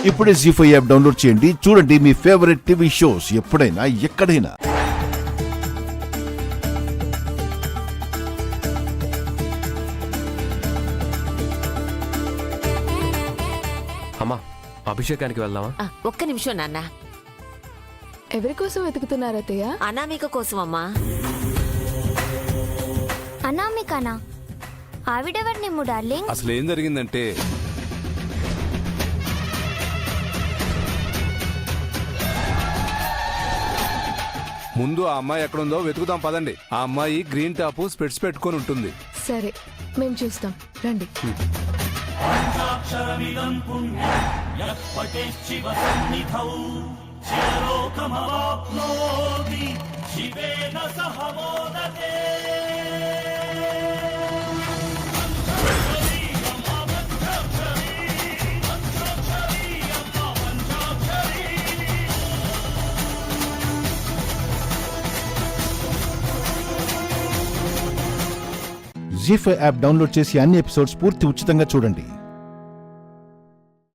ఇప్పుడే జీ5 app download చేయండి. చూడండి మీ ఫేవరెట్ టీవీ షోస్ ఎప్పుడైనా ఎక్కడైనా. అమ్మా, అభిషేకానికి వెళ్దామా? ఒక్క నిమిషం నాన్న. ఎవరి కోసం వెతుకుతున్నారు అత్తయ్య? అనామిక కోసం అమ్మా. అనామికనా? ఆవిడెవరు నిమ్ము డార్లింగ్? అసలు ఏం జరిగిందంటే ముందు ఆ అమ్మాయి ఎక్కడుందో వెతుకుదాం పదండి. ఆ అమ్మాయి గ్రీన్ టాప్ స్పెట్స్ పెట్టుకొని ఉంటుంది. సరే, మేము చూస్తాం రండి. జీ5 యాప్ డౌన్లోడ్ చేసి అన్ని ఎపిసోడ్స్ పూర్తి ఉచితంగా చూడండి.